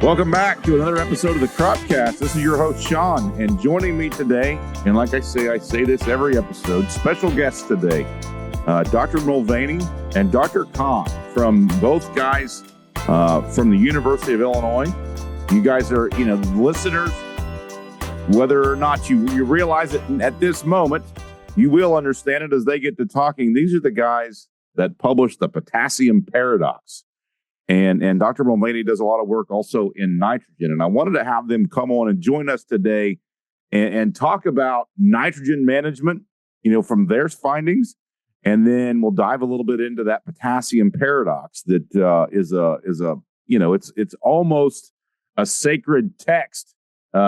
Welcome back to another episode of the Cropcast. This is your host, Sean, and joining me today, and like I say this every episode, special guests today, Dr. Mulvaney and Dr. Kahn, from both guys from the University of Illinois. You guys are, listeners, whether or not you realize it at this moment, you will understand it as they get to talking. These are the guys that published the potassium paradox. And Dr. Mulvaney does a lot of work also in nitrogen. And I wanted to have them come on and join us today and talk about nitrogen management, from their findings. And then we'll dive a little bit into that potassium paradox that it's almost a sacred text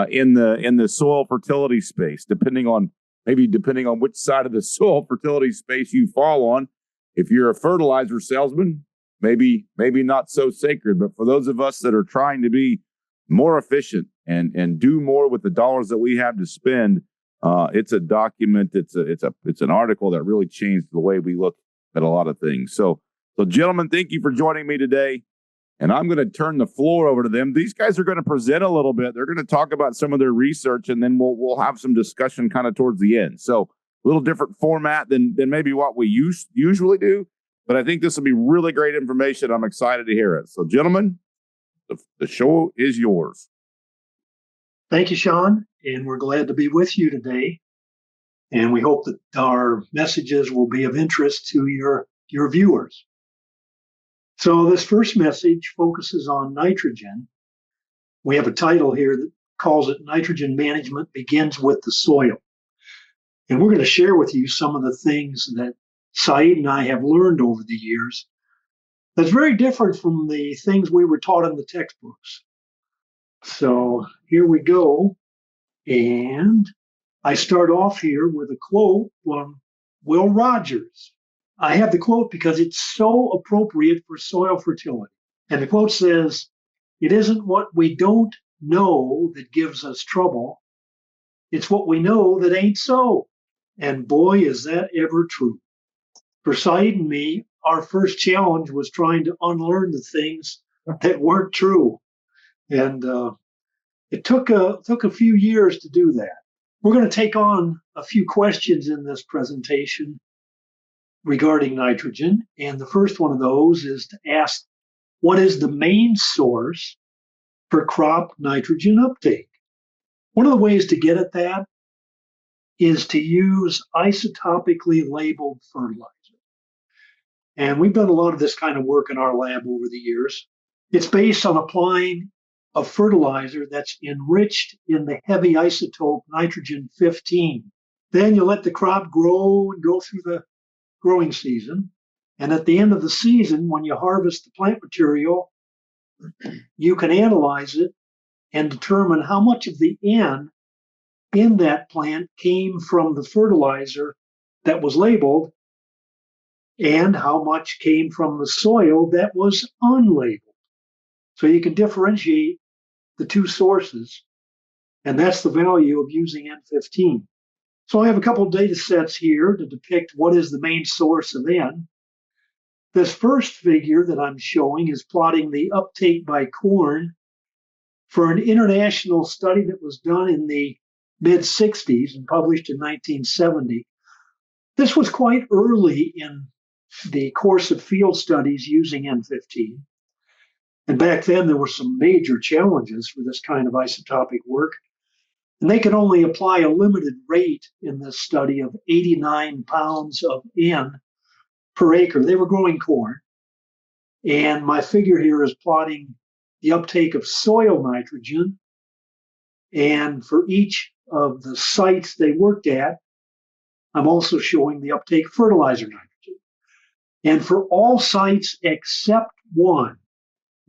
in the soil fertility space, depending on which side of the soil fertility space you fall on. If you're a fertilizer salesman, maybe not so sacred, but for those of us that are trying to be more efficient and do more with the dollars that we have to spend, it's a document. It's an article that really changed the way we look at a lot of things. So gentlemen, thank you for joining me today. And I'm going to turn the floor over to them. These guys are going to present a little bit. They're going to talk about some of their research, and then we'll have some discussion kind of towards the end. So a little different format than maybe what we usually do. But I think this will be really great information. I'm excited to hear it. So, gentlemen, the show is yours. Thank you, Sean. And we're glad to be with you today. And we hope that our messages will be of interest to your viewers. So this first message focuses on nitrogen. We have a title here that calls it Nitrogen Management Begins with the Soil. And we're going to share with you some of the things that Saeed and I have learned over the years that's very different from the things we were taught in the textbooks. So here we go. And I start off here with a quote from Will Rogers. I have the quote because it's so appropriate for soil fertility. And the quote says, "It isn't what we don't know that gives us trouble. It's what we know that ain't so." And boy, is that ever true. For Saeed and me, our first challenge was trying to unlearn the things that weren't true. And it took a few years to do that. We're going to take on a few questions in this presentation regarding nitrogen. And the first one of those is to ask, what is the main source for crop nitrogen uptake? One of the ways to get at that is to use isotopically labeled fertilizer. And we've done a lot of this kind of work in our lab over the years. It's based on applying a fertilizer that's enriched in the heavy isotope nitrogen-15. Then you let the crop grow and go through the growing season. And at the end of the season, when you harvest the plant material, you can analyze it and determine how much of the N in that plant came from the fertilizer that was labeled and how much came from the soil that was unlabeled. So you can differentiate the two sources, and that's the value of using N15. So I have a couple of data sets here to depict what is the main source of N. This first figure that I'm showing is plotting the uptake by corn for an international study that was done in the mid-60s and published in 1970. This was quite early in the course of field studies using N15. And back then, there were some major challenges for this kind of isotopic work. And they could only apply a limited rate in this study of 89 pounds of N per acre. They were growing corn. And my figure here is plotting the uptake of soil nitrogen. And for each of the sites they worked at, I'm also showing the uptake of fertilizer nitrogen. And for all sites except one,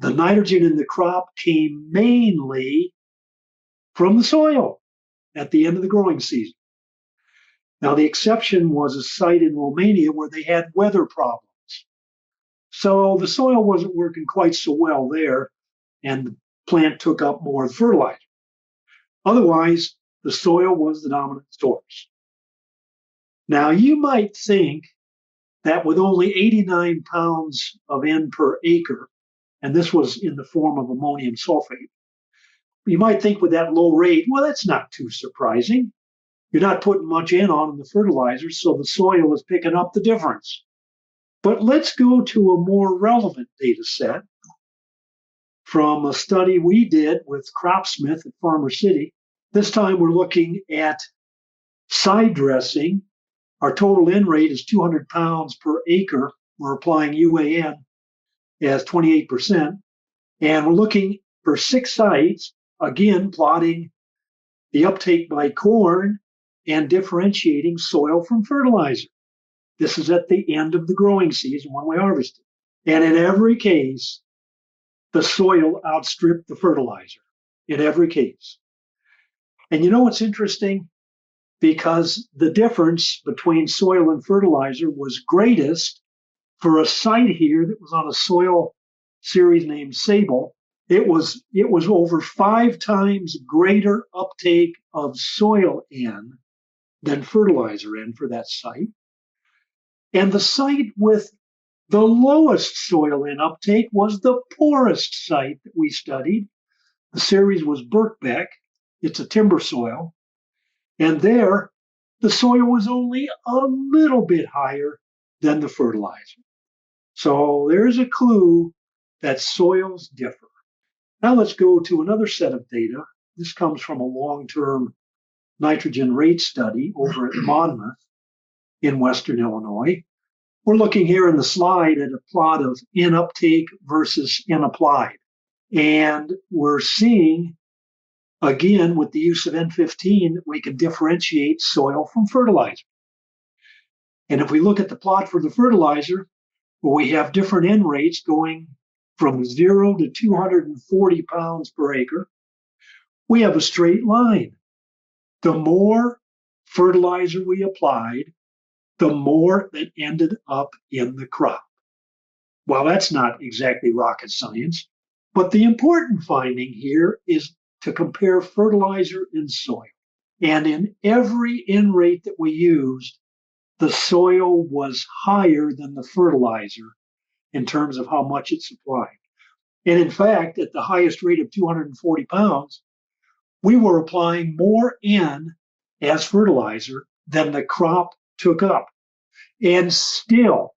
the nitrogen in the crop came mainly from the soil at the end of the growing season. Now, the exception was a site in Romania where they had weather problems. So the soil wasn't working quite so well there, and the plant took up more fertilizer. Otherwise, the soil was the dominant source. Now, you might think that with only 89 pounds of N per acre, and this was in the form of ammonium sulfate. You might think with that low rate, well, that's not too surprising. You're not putting much on the fertilizer, so the soil is picking up the difference. But let's go to a more relevant data set from a study we did with Cropsmith at Farmer City. This time we're looking at side dressing. Our total N rate is 200 pounds per acre. We're applying UAN as 28%. And we're looking for 6 sites, again, plotting the uptake by corn and differentiating soil from fertilizer. This is at the end of the growing season when we harvested. And in every case, the soil outstripped the fertilizer. In every case. And you know what's interesting? Because the difference between soil and fertilizer was greatest for a site here that was on a soil series named Sable. It was over 5 times greater uptake of soil N than fertilizer N for that site. And the site with the lowest soil N uptake was the poorest site that we studied. The series was Birkbeck. It's a timber soil. And there, the soil was only a little bit higher than the fertilizer. So there's a clue that soils differ. Now let's go to another set of data. This comes from a long-term nitrogen rate study over at Monmouth in Western Illinois. We're looking here in the slide at a plot of N uptake versus N applied. And we're seeing, again, with the use of N15, that we can differentiate soil from fertilizer. And if we look at the plot for the fertilizer, well, we have different N rates going from 0 to 240 pounds per acre. We have a straight line. The more fertilizer we applied, the more that ended up in the crop. Well, that's not exactly rocket science, but the important finding here is to compare fertilizer and soil. And in every N rate that we used, the soil was higher than the fertilizer in terms of how much it supplied. And in fact, at the highest rate of 240 pounds, we were applying more N as fertilizer than the crop took up. And still,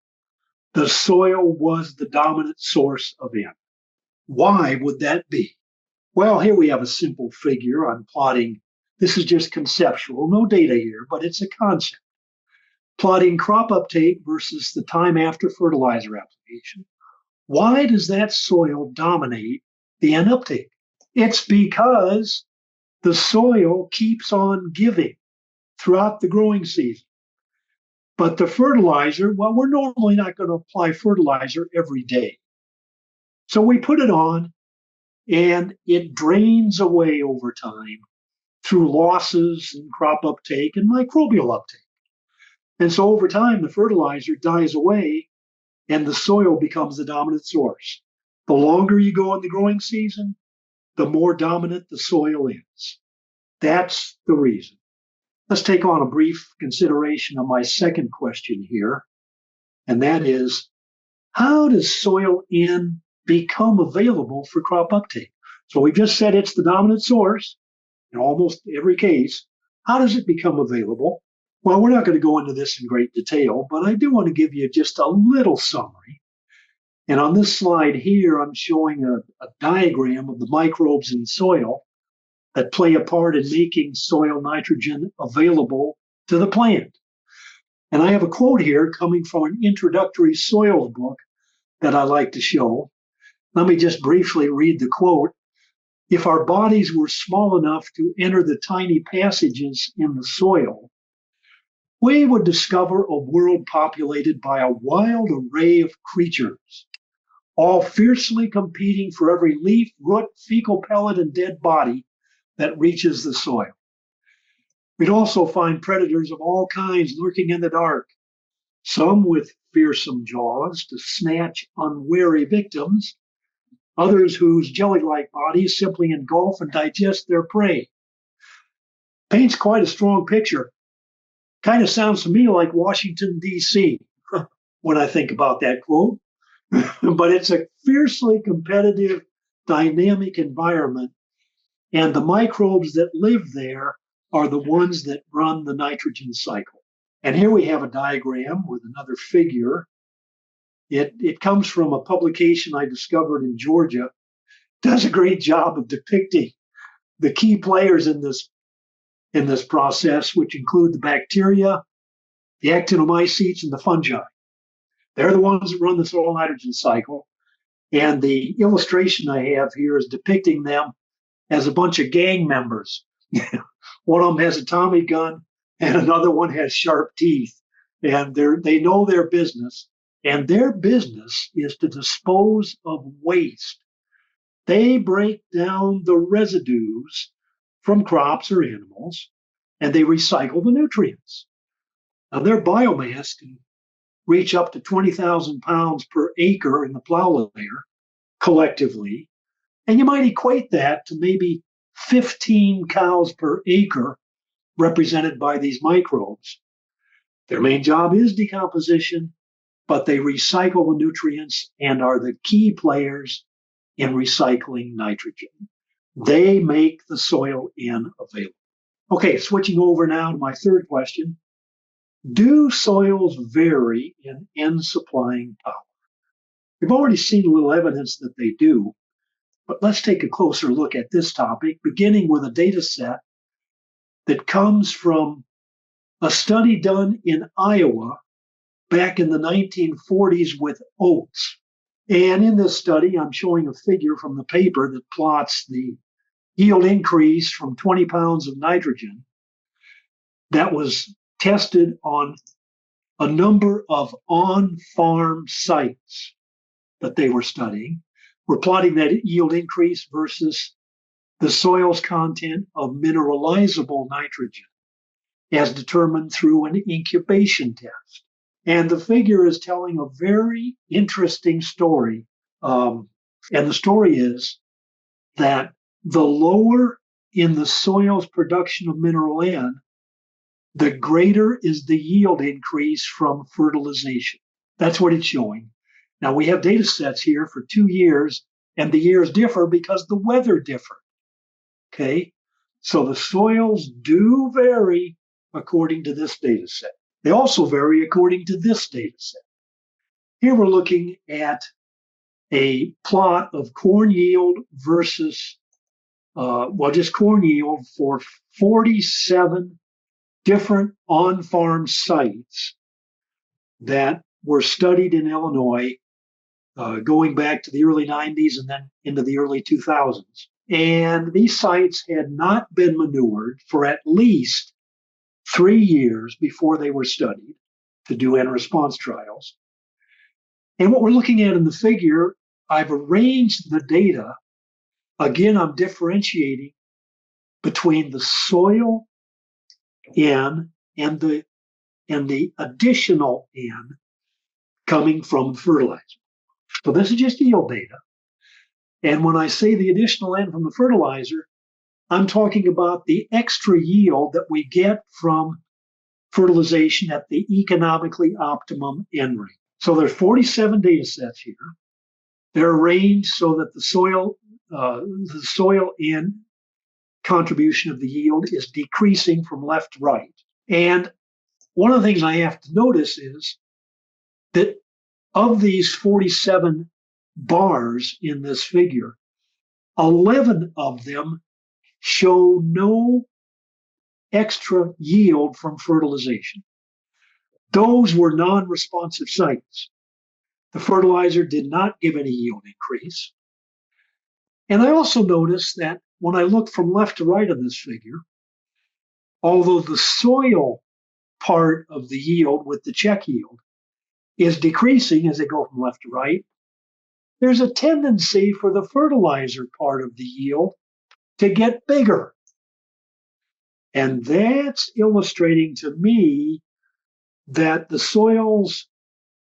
the soil was the dominant source of N. Why would that be? Well, here we have a simple figure I'm plotting. This is just conceptual, no data here, but it's a concept. Plotting crop uptake versus the time after fertilizer application. Why does that soil dominate the N uptake? It's because the soil keeps on giving throughout the growing season. But the fertilizer, well, we're normally not going to apply fertilizer every day. So we put it on and it drains away over time through losses in crop uptake and microbial uptake. And so over time, the fertilizer dies away and the soil becomes the dominant source. The longer you go in the growing season, the more dominant the soil is. That's the reason. Let's take on a brief consideration of my second question here, and that is, how does soil N become available for crop uptake? So we just said it's the dominant source in almost every case. How does it become available? Well, we're not going to go into this in great detail, but I do want to give you just a little summary. And on this slide here, I'm showing a diagram of the microbes in soil that play a part in making soil nitrogen available to the plant. And I have a quote here coming from an introductory soils book that I like to show. Let me just briefly read the quote. If our bodies were small enough to enter the tiny passages in the soil, we would discover a world populated by a wild array of creatures, all fiercely competing for every leaf, root, fecal pellet, and dead body that reaches the soil. We'd also find predators of all kinds lurking in the dark, some with fearsome jaws to snatch unwary victims, others whose jelly-like bodies simply engulf and digest their prey. Paints quite a strong picture. Kind of sounds to me like Washington, D.C. when I think about that quote. but it's a fiercely competitive, dynamic environment. And the microbes that live there are the ones that run the nitrogen cycle. And here we have a diagram with another figure. It comes from a publication I discovered in Georgia. Does a great job of depicting the key players in this process, which include the bacteria, the actinomycetes, and the fungi. They're the ones that run the soil nitrogen cycle. And the illustration I have here is depicting them as a bunch of gang members. One of them has a Tommy gun and another one has sharp teeth. And they know their business. And their business is to dispose of waste. They break down the residues from crops or animals, and they recycle the nutrients. Now, their biomass can reach up to 20,000 pounds per acre in the plow layer collectively. And you might equate that to maybe 15 cows per acre represented by these microbes. Their main job is decomposition, but they recycle the nutrients and are the key players in recycling nitrogen. They make the soil N available. Okay, switching over now to my third question. Do soils vary in N supplying power? We've already seen a little evidence that they do, but let's take a closer look at this topic, beginning with a data set that comes from a study done in Iowa back in the 1940s with oats. And in this study, I'm showing a figure from the paper that plots the yield increase from 20 pounds of nitrogen that was tested on a number of on-farm sites that they were studying. We're plotting that yield increase versus the soil's content of mineralizable nitrogen as determined through an incubation test. And the figure is telling a very interesting story. And the story is that the lower in the soil's production of mineral N, the greater is the yield increase from fertilization. That's what it's showing. Now, we have data sets here for 2 years, and the years differ because the weather differed. Okay? So the soils do vary according to this data set. They also vary according to this data set. Here we're looking at a plot of corn yield versus, just corn yield for 47 different on-farm sites that were studied in Illinois going back to the early 90s and then into the early 2000s. And these sites had not been manured for at least 3 years before they were studied to do N response trials. And what we're looking at in the figure, I've arranged the data. Again, I'm differentiating between the soil N and the additional N coming from fertilizer. So this is just yield data. And when I say the additional N from the fertilizer, I'm talking about the extra yield that we get from fertilization at the economically optimum N rate. So there's 47 data sets here. They're arranged so that the soil N contribution of the yield is decreasing from left to right. And one of the things I have to notice is that of these 47 bars in this figure, 11 of them show no extra yield from fertilization. Those were non-responsive sites. The fertilizer did not give any yield increase. And I also noticed that when I look from left to right on this figure, although the soil part of the yield with the check yield is decreasing as they go from left to right, there's a tendency for the fertilizer part of the yield to get bigger. And that's illustrating to me that the soils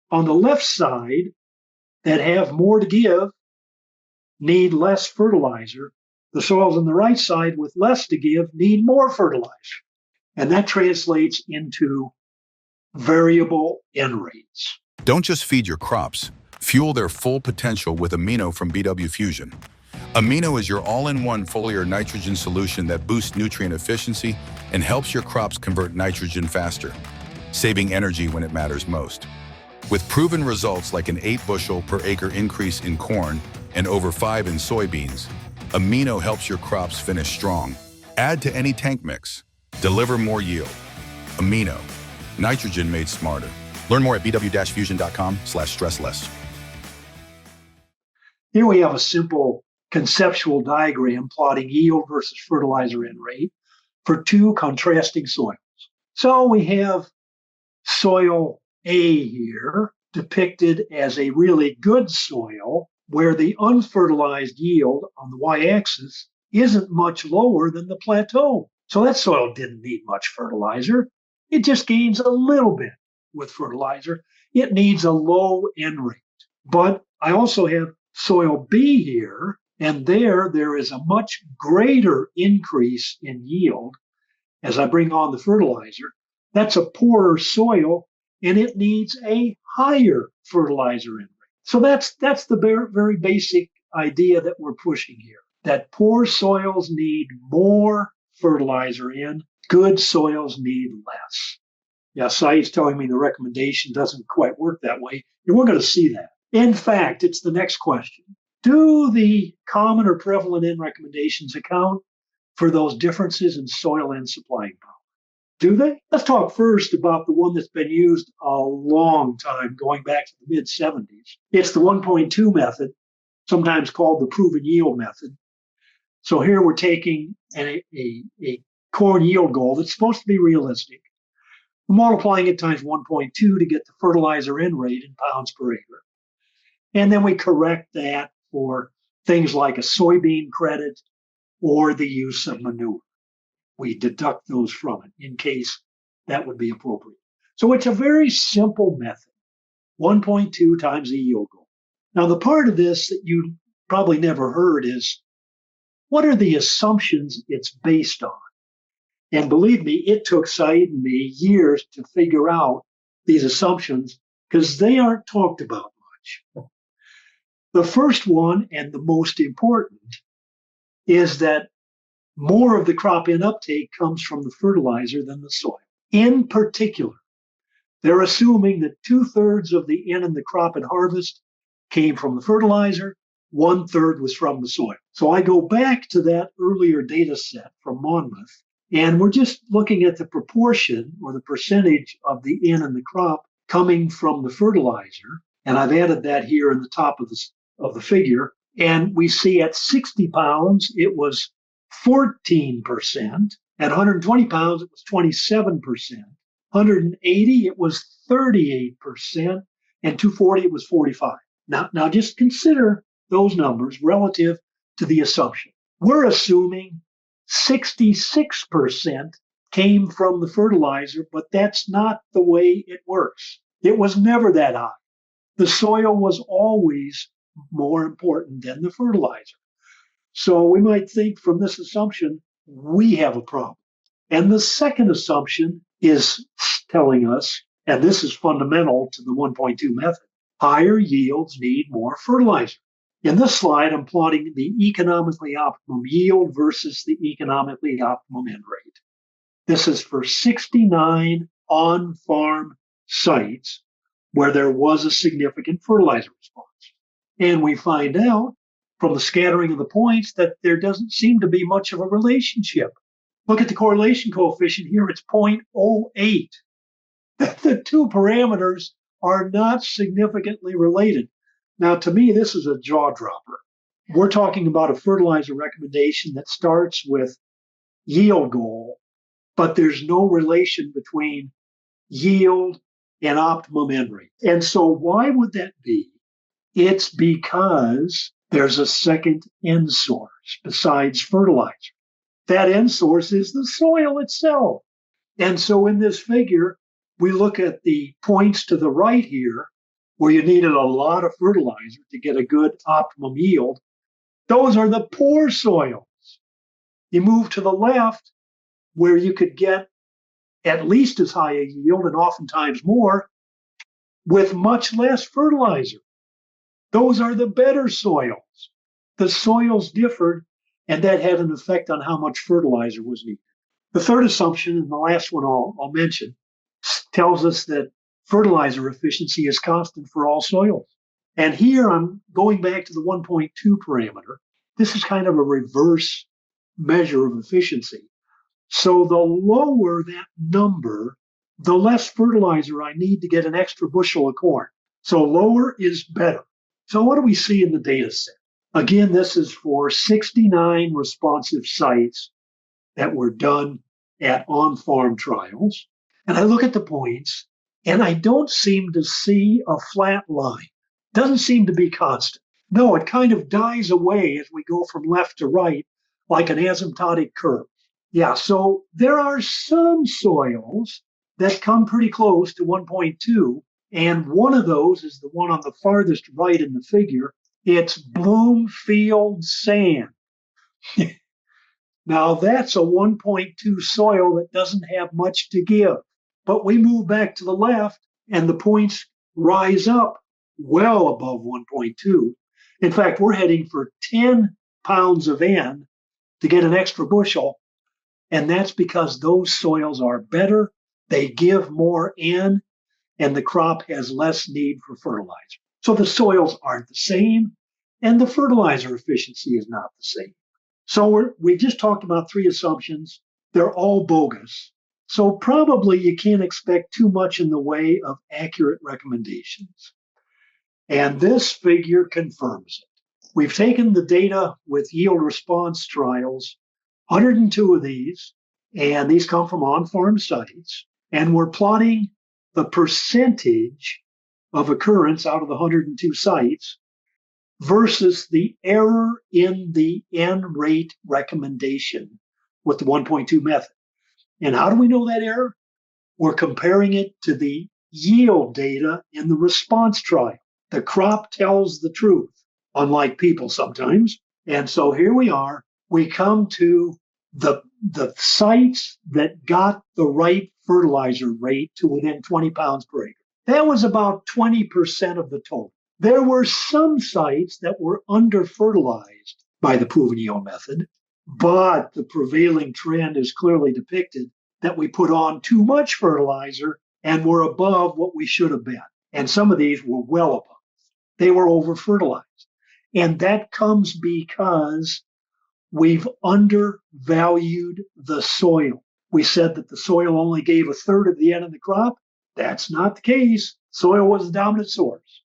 on the left side that have more to give need less fertilizer. The soils on the right side with less to give need more fertilizer. And that translates into variable N rates. Don't just feed your crops. Fuel their full potential with Amino from BW Fusion. Amino is your all-in-one foliar nitrogen solution that boosts nutrient efficiency and helps your crops convert nitrogen faster, saving energy when it matters most. With proven results like an 8 bushel per acre increase in corn and over 5 in soybeans, Amino helps your crops finish strong. Add to any tank mix. Deliver more yield. Amino, nitrogen made smarter. Learn more at bw-fusion.com/stressless. Here we have a simple conceptual diagram plotting yield versus fertilizer N rate for two contrasting soils. So we have soil A here depicted as a really good soil where the unfertilized yield on the y-axis isn't much lower than the plateau. So that soil didn't need much fertilizer. It just gains a little bit with fertilizer. It needs a low N rate. But I also have soil B here, and there is a much greater increase in yield as I bring on the fertilizer. That's a poorer soil, and it needs a higher fertilizer N rate. So that's the very basic idea that we're pushing here, that poor soils need more fertilizer in, good soils need less. Yeah, Saeed's telling me the recommendation doesn't quite work that way, and we're going to see that. In fact, it's the next question. Do the common or prevalent N recommendations account for those differences in soil N supplying power? Do they? Let's talk first about the one that's been used a long time, going back to the mid-70s. It's the 1.2 method, sometimes called the proven yield method. So here we're taking a corn yield goal that's supposed to be realistic, multiplying it times 1.2 to get the fertilizer N rate in pounds per acre. And then we correct that for things like a soybean credit or the use of manure. We deduct those from it in case that would be appropriate. So it's a very simple method, 1.2 times the yield goal. Now, the part of this that you probably never heard is, what are the assumptions it's based on? And believe me, it took Saeed and me years to figure out these assumptions because they aren't talked about much. The first one, and the most important, is that more of the crop in uptake comes from the fertilizer than the soil. In particular, they're assuming that 2/3 of the N in the crop at harvest came from the fertilizer, 1/3 was from the soil. So I go back to that earlier data set from Monmouth, and we're just looking at the proportion or the percentage of the N in the crop coming from the fertilizer. And I've added that here in the top of the figure. And we see at 60 pounds, it was 14%. At 120 pounds, it was 27%. 180, it was 38%. And 240, it was 45. Now just consider those numbers relative to the assumption. We're assuming 66% came from the fertilizer, but that's not the way it works. It was never that high. The soil was always more important than the fertilizer. So we might think from this assumption, we have a problem. And the second assumption is telling us, and this is fundamental to the 1.2 method, higher yields need more fertilizer. In this slide, I'm plotting the economically optimum yield versus the economically optimum N rate. This is for 69 on-farm sites where there was a significant fertilizer response. And we find out from the scattering of the points that there doesn't seem to be much of a relationship. Look at the correlation coefficient here, it's 0.08. The two parameters are not significantly related. Now, to me, this is a jaw dropper. We're talking about a fertilizer recommendation that starts with yield goal, but there's no relation between yield and optimum N rate. And so why would that be? It's because there's a second N source besides fertilizer. That N source is the soil itself. And so in this figure, we look at the points to the right here, where you needed a lot of fertilizer to get a good optimum yield. Those are the poor soils. You move to the left, where you could get at least as high a yield and oftentimes more with much less fertilizer. Those are the better soils. The soils differed, and that had an effect on how much fertilizer was needed. The third assumption, and the last one I'll mention, tells us that fertilizer efficiency is constant for all soils. And here I'm going back to the 1.2 parameter. This is kind of a reverse measure of efficiency. So the lower that number, the less fertilizer I need to get an extra bushel of corn. So lower is better. So what do we see in the data set? Again, this is for 69 responsive sites that were done at on-farm trials. And I look at the points, and I don't seem to see a flat line. Doesn't seem to be constant. No, it kind of dies away as we go from left to right, like an asymptotic curve. Yeah, so there are some soils that come pretty close to 1.2, and one of those is the one on the farthest right in the figure. It's Bloomfield sand. Now, that's a 1.2 soil that doesn't have much to give. But we move back to the left, and the points rise up well above 1.2. In fact, we're heading for 10 pounds of N to get an extra bushel, and that's because those soils are better, they give more N, and the crop has less need for fertilizer. So the soils aren't the same, and the fertilizer efficiency is not the same. So we just talked about three assumptions. They're all bogus. So probably you can't expect too much in the way of accurate recommendations. And this figure confirms it. We've taken the data with yield response trials, 102 of these, and these come from on-farm sites, and we're plotting the percentage of occurrence out of the 102 sites versus the error in the N rate recommendation with the 1.2 method. And how do we know that error? We're comparing it to the yield data in the response trial. The crop tells the truth, unlike people sometimes. And so here we are. We come to the sites that got the right fertilizer rate to within 20 pounds per acre. That was about 20% of the total. There were some sites that were under-fertilized by the proven yield method, but the prevailing trend is clearly depicted that we put on too much fertilizer and were above what we should have been. And some of these were well above. They were over-fertilized. And that comes because we've undervalued the soil. We said that the soil only gave a third of the N in the crop. That's not the case. Soil was the dominant source.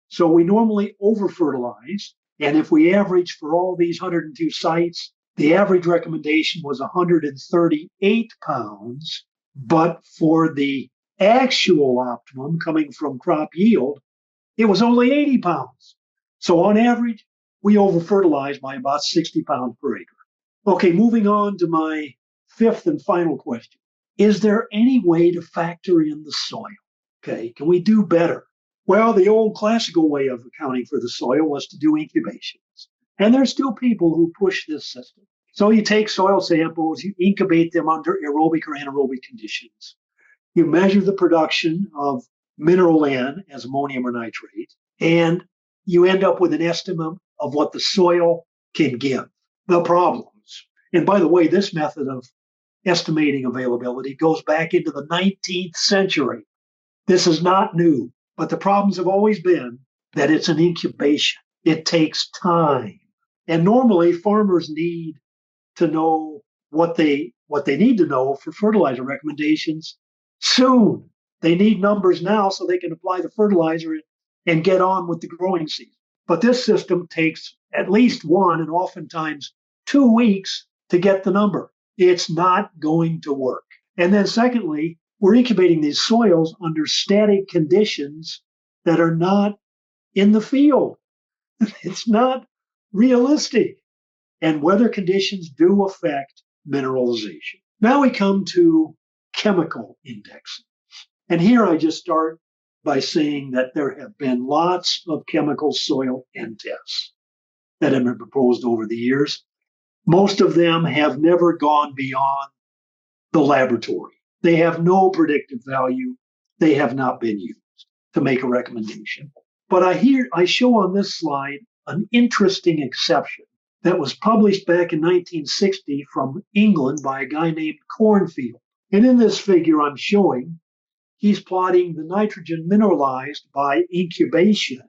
So we normally over-fertilize. And if we average for all these 102 sites, the average recommendation was 138 pounds. But for the actual optimum coming from crop yield, it was only 80 pounds. So on average, we over-fertilize by about 60 pounds per acre. Okay, moving on to my fifth and final question. Is there any way to factor in the soil? Okay, can we do better? Well, the old classical way of accounting for the soil was to do incubations. And there's still people who push this system. So you take soil samples, you incubate them under aerobic or anaerobic conditions. You measure the production of mineral N as ammonium or nitrate, and you end up with an estimate of what the soil can give. The problems. And by the way, this method of estimating availability goes back into the 19th century. This is not new, but the problems have always been that it's an incubation. It takes time. And normally farmers need to know what they need to know for fertilizer recommendations soon. They need numbers now so they can apply the fertilizer and get on with the growing season. But this system takes at least 1 and oftentimes 2 weeks to get the number. It's not going to work. And then secondly, we're incubating these soils under static conditions that are not in the field. It's not realistic. And weather conditions do affect mineralization. Now we come to chemical indexing. And here I just start by saying that there have been lots of chemical soil N tests that have been proposed over the years. Most of them have never gone beyond the laboratory. They have no predictive value. They have not been used to make a recommendation. But I show on this slide an interesting exception that was published back in 1960 from England by a guy named Cornfield. And in this figure I'm showing, he's plotting the nitrogen mineralized by incubation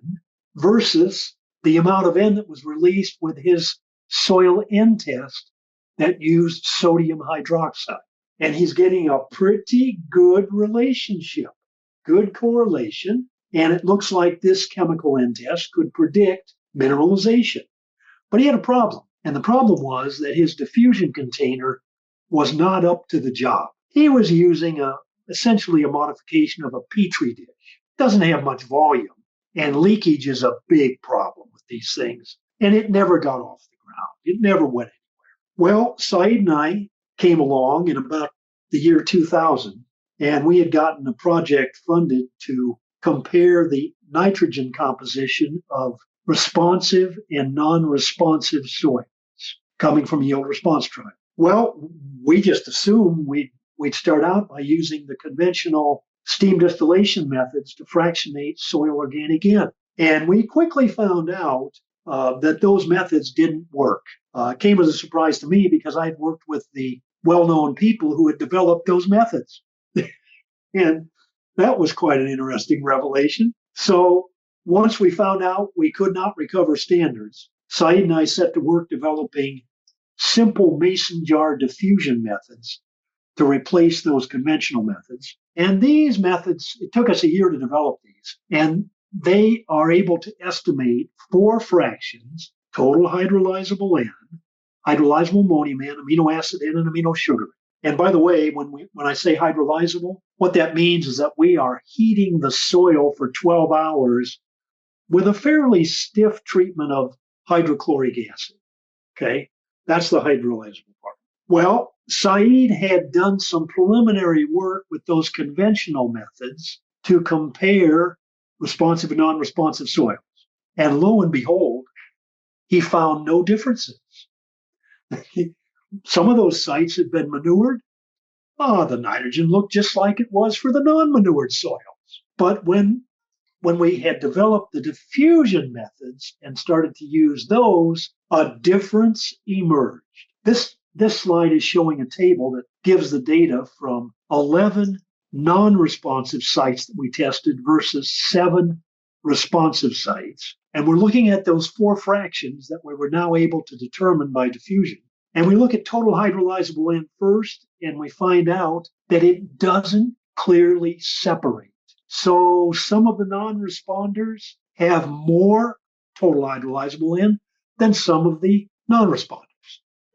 versus the amount of N that was released with his soil N test that used sodium hydroxide. And he's getting a pretty good relationship, good correlation. And it looks like this chemical N test could predict mineralization. But he had a problem. And the problem was that his diffusion container was not up to the job. He was using essentially a modification of a petri dish. It doesn't have much volume. And leakage is a big problem with these things. And it never got off the ground. It never went anywhere. Well, Saeed and I came along in about the year 2000, and we had gotten a project funded to compare the nitrogen composition of responsive and non-responsive soils coming from yield response trial. Well, we just assumed we'd start out by using the conventional steam distillation methods to fractionate soil organic N. And we quickly found out that those methods didn't work. It came as a surprise to me because I'd worked with the well-known people who had developed those methods. And that was quite an interesting revelation. So once we found out we could not recover standards, Saeed and I set to work developing simple mason jar diffusion methods to replace those conventional methods. And these methods, it took us a year to develop these, and they are able to estimate 4 fractions, total hydrolyzable N, hydrolyzable ammonium N, amino acid N, and amino sugar. And by the way, when I say hydrolyzable, what that means is that we are heating the soil for 12 hours with a fairly stiff treatment of hydrochloric acid. Okay, that's the hydrolyzable part. Well, Saeed had done some preliminary work with those conventional methods to compare responsive and non-responsive soils. And lo and behold, he found no differences. Some of those sites had been manured. The nitrogen looked just like it was for the non-manured soils. But when we had developed the diffusion methods and started to use those, a difference emerged. This slide is showing a table that gives the data from 11 non-responsive sites that we tested versus 7 responsive sites. And we're looking at those 4 fractions that we were now able to determine by diffusion. And we look at total hydrolyzable N first, and we find out that it doesn't clearly separate. So some of the non-responders have more total hydrolyzable N than some of the non-responders.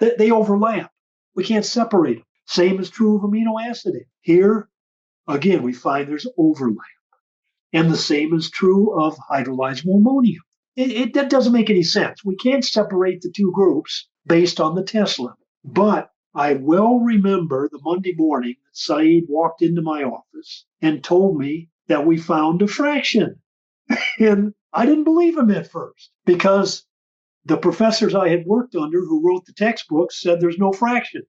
They overlap. We can't separate them. Same is true of amino acid N. Here, again, we find there's overlap. And the same is true of hydrolyzable ammonium. That doesn't make any sense. We can't separate the 2 groups based on the test level. But I well remember the Monday morning that Saeed walked into my office and told me that we found a fraction. And I didn't believe him at first because the professors I had worked under who wrote the textbooks said there's no fraction.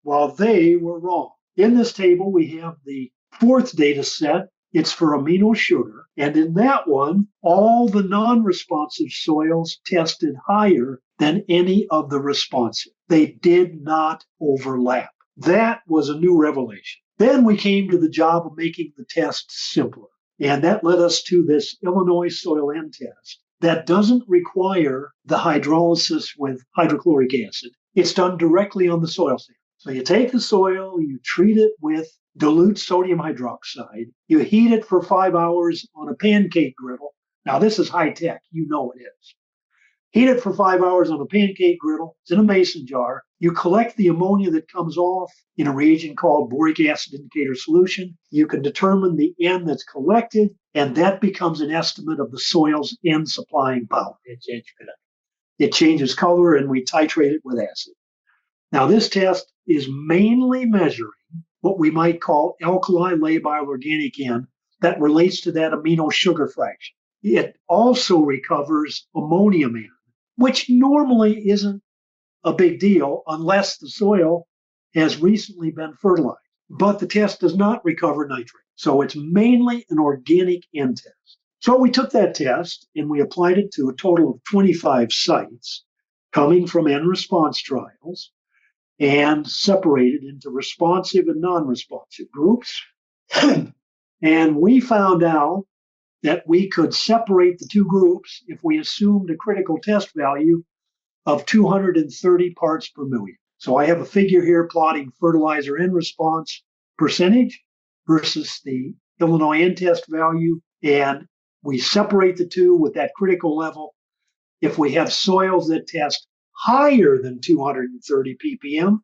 Well, they were wrong. In this table, we have the 4th data set. It's for amino sugar. And in that one, all the non-responsive soils tested higher than any of the responsive. They did not overlap. That was a new revelation. Then we came to the job of making the test simpler. And that led us to this Illinois soil N test that doesn't require the hydrolysis with hydrochloric acid. It's done directly on the soil sample. So you take the soil, you treat it with dilute sodium hydroxide, you heat it for 5 hours on a pancake griddle. Now this is high tech, you know it is. Heat it for 5 hours on a pancake griddle. It's in a mason jar. You collect the ammonia that comes off in a reagent called boric acid indicator solution. You can determine the N that's collected, and that becomes an estimate of the soil's N supplying power. It changes color, and we titrate it with acid. Now, this test is mainly measuring what we might call alkali labile organic N that relates to that amino sugar fraction. It also recovers ammonium N, which normally isn't a big deal unless the soil has recently been fertilized. But the test does not recover nitrate. So it's mainly an organic N test. So we took that test and we applied it to a total of 25 sites coming from end response trials and separated into responsive and non-responsive groups. And we found out that we could separate the two groups if we assumed a critical test value of 230 parts per million. So I have a figure here plotting fertilizer end response percentage versus the Illinois end test value. And we separate the two with that critical level. If we have soils that test higher than 230 ppm,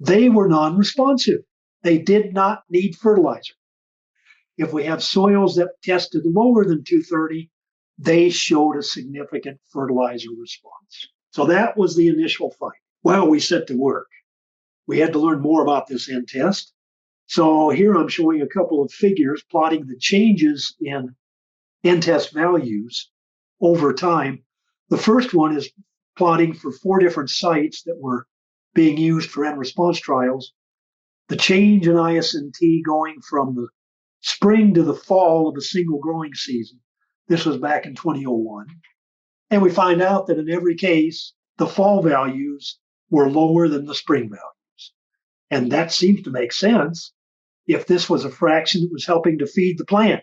they were non-responsive. They did not need fertilizer. If we have soils that tested lower than 230, they showed a significant fertilizer response. So that was the initial find. Well, we set to work. We had to learn more about this end test. So here I'm showing a couple of figures plotting the changes in end test values over time. The first one is plotting for 4 different sites that were being used for end response trials, the change in ISNT going from the spring to the fall of a single growing season. This was back in 2001. And we find out that in every case, the fall values were lower than the spring values. And that seems to make sense if this was a fraction that was helping to feed the plant.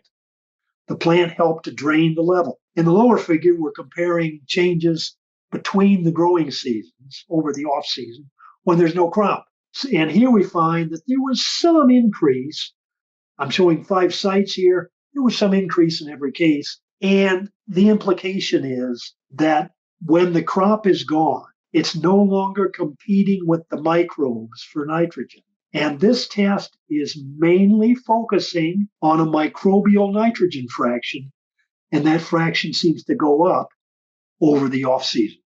The plant helped to drain the level. In the lower figure, we're comparing changes between the growing seasons over the off season when there's no crop. And here we find that there was some increase. I'm showing 5 sites here. There was some increase in every case. And the implication is that when the crop is gone, it's no longer competing with the microbes for nitrogen. And this test is mainly focusing on a microbial nitrogen fraction, and that fraction seems to go up over the off season.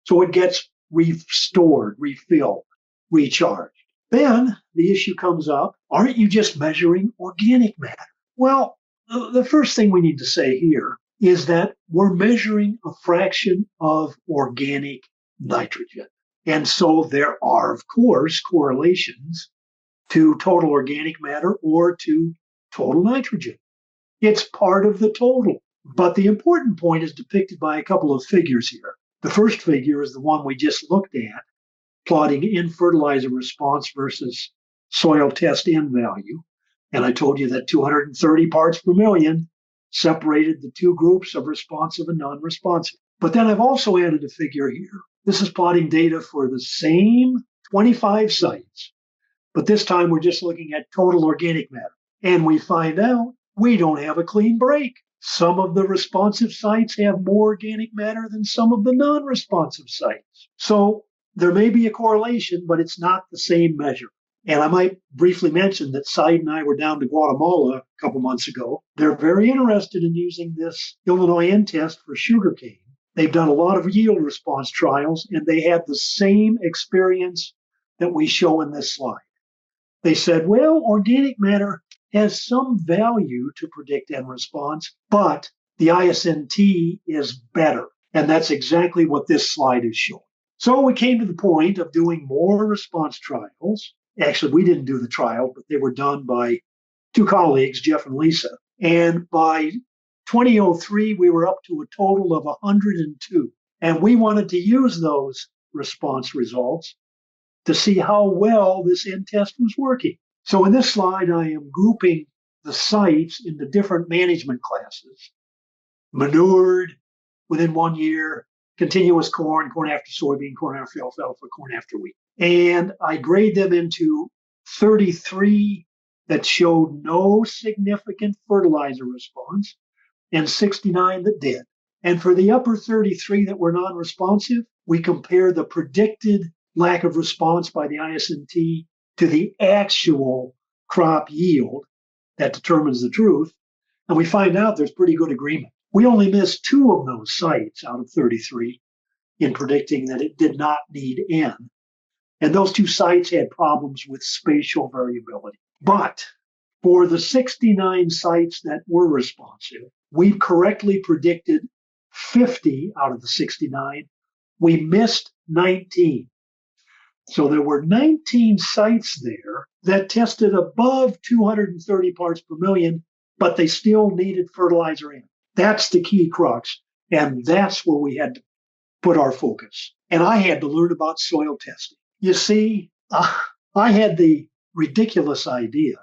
So it gets restored, refilled, recharged. Then the issue comes up, aren't you just measuring organic matter? Well, the first thing we need to say here is that we're measuring a fraction of organic nitrogen. And so there are, of course, correlations to total organic matter or to total nitrogen. It's part of the total. But the important point is depicted by a couple of figures here. The first figure is the one we just looked at, plotting in fertilizer response versus soil test end value. And I told you that 230 parts per million separated the two groups of responsive and non-responsive. But then I've also added a figure here. This is plotting data for the same 25 sites, but this time we're just looking at total organic matter. And we find out we don't have a clean break. Some of the responsive sites have more organic matter than some of the non-responsive sites. So there may be a correlation, but it's not the same measure. And I might briefly mention that Said and I were down to Guatemala a couple months ago. They're very interested in using this Illinois end test for sugarcane. They've done a lot of yield response trials, and they had the same experience that we show in this slide. They said, well, organic matter has some value to predict end response, but the ISNT is better. And that's exactly what this slide is showing. So we came to the point of doing more response trials. Actually, we didn't do the trial, but they were done by 2 colleagues, Jeff and Lisa. And by 2003, we were up to a total of 102. And we wanted to use those response results to see how well this end test was working. So in this slide, I am grouping the sites into different management classes. Manured within 1 year, continuous corn, corn after soybean, corn after alfalfa, corn after wheat. And I grade them into 33 that showed no significant fertilizer response and 69 that did. And for the upper 33 that were non-responsive, we compare the predicted lack of response by the ISNT to the actual crop yield that determines the truth. And we find out there's pretty good agreement. We only missed 2 of those sites out of 33 in predicting that it did not need N. And those 2 sites had problems with spatial variability. But for the 69 sites that were responsive, we correctly predicted 50 out of the 69. We missed 19. So there were 19 sites there that tested above 230 parts per million but they still needed fertilizer in. That's the key crux. And that's where we had to put our focus. And I had to learn about soil testing. You see, I had the ridiculous idea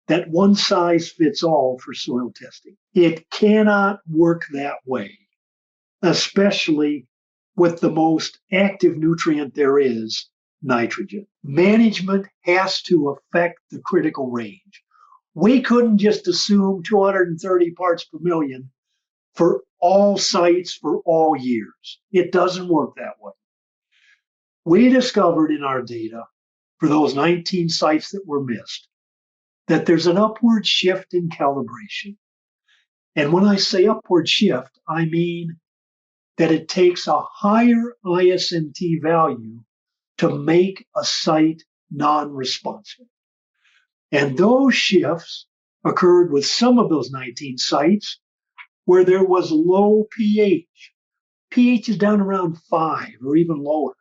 that one size fits all for soil testing. It cannot work that way, especially with the most active nutrient there is, nitrogen. Management has to affect the critical range. We couldn't just assume 230 parts per million for all sites for all years. It doesn't work that way. We discovered in our data for those 19 sites that were missed that there's an upward shift in calibration. And when I say upward shift, I mean that it takes a higher ISNT value to make a site non-responsive. And those shifts occurred with some of those 19 sites where there was low pH. pH is down around 5 or even lower.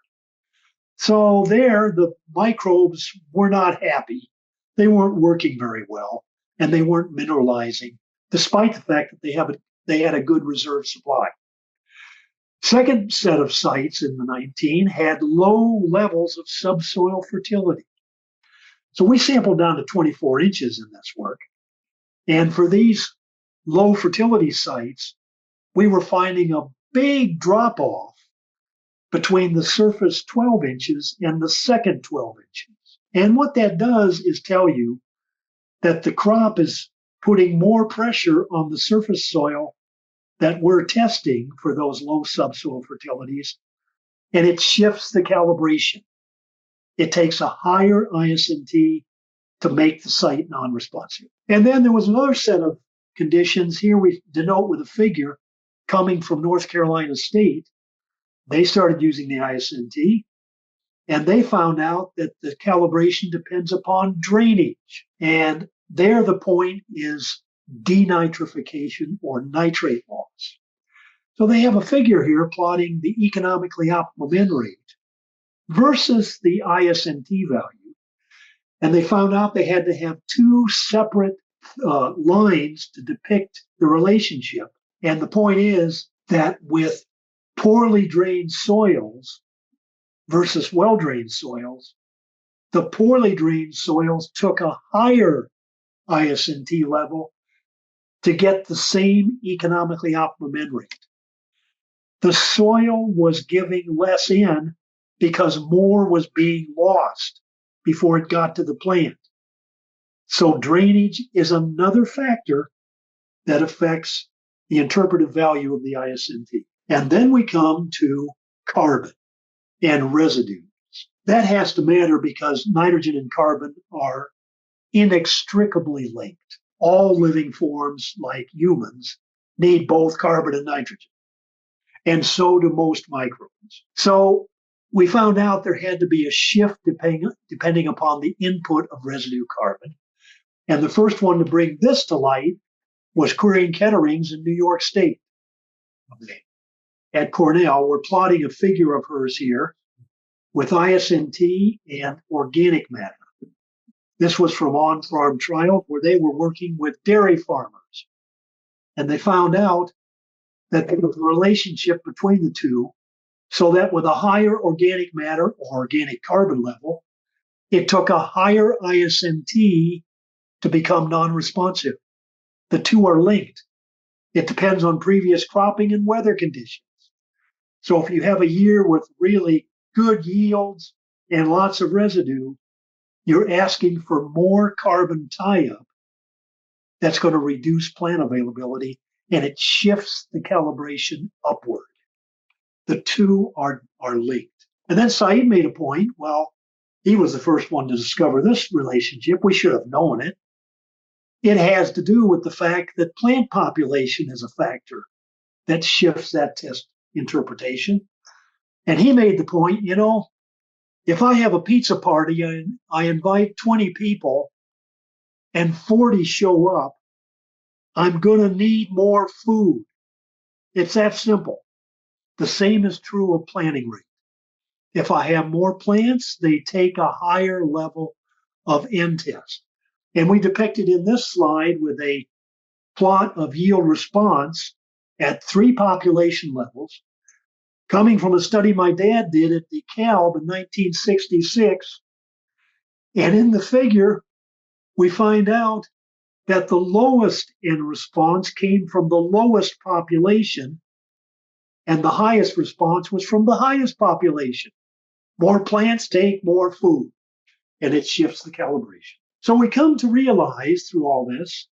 So there, the microbes were not happy. They weren't working very well, and they weren't mineralizing, despite the fact that they had a good reserve supply. Second set of sites in the 19 had low levels of subsoil fertility. So we sampled down to 24 inches in this work. And for these low fertility sites, we were finding a big drop off between the surface 12 inches and the second 12 inches. And what that does is tell you that the crop is putting more pressure on the surface soil that we're testing for those low subsoil fertilities, and it shifts the calibration. It takes a higher ISNT to make the site non-responsive. And then there was another set of conditions. Here we denote with a figure coming from North Carolina State. They started using the ISNT, and they found out that the calibration depends upon drainage. And there the point is denitrification or nitrate loss. So they have a figure here plotting the economically optimum N rate versus the ISNT value. And they found out they had to have two separate lines to depict the relationship. And the point is that with poorly drained soils versus well-drained soils, the poorly drained soils took a higher ISNT level to get the same economically optimum N rate. The soil was giving less in because more was being lost before it got to the plant. So drainage is another factor that affects the interpretive value of the ISNT. And then we come to carbon and residues. That has to matter because nitrogen and carbon are inextricably linked. All living forms, like humans, need both carbon and nitrogen. And so do most microbes. So we found out there had to be a shift depending upon the input of residue carbon. And the first one to bring this to light was Corinne Ketterings in New York State. At Cornell, we're plotting a figure of hers here with ISNT and organic matter. This was from on-farm trials where they were working with dairy farmers. And they found out that there was a relationship between the two, so that with a higher organic matter or organic carbon level, it took a higher ISNT to become non-responsive. The two are linked. It depends on previous cropping and weather conditions. So if you have a year with really good yields and lots of residue, you're asking for more carbon tie-up that's going to reduce plant availability, and it shifts the calibration upward. The two are linked. And then Saeed made a point. Well, he was the first one to discover this relationship. We should have known it. It has to do with the fact that plant population is a factor that shifts that test interpretation. And he made the point, if I have a pizza party and I invite 20 people and 40 show up, I'm going to need more food. It's that simple. The same is true of planting rate. If I have more plants, they take a higher level of N test. And we depicted in this slide with a plot of yield response at 3 population levels, coming from a study my dad did at DeKalb in 1966. And in the figure, we find out that the lowest in response came from the lowest population, and the highest response was from the highest population. More plants take more food, and it shifts the calibration. So we come to realize through all this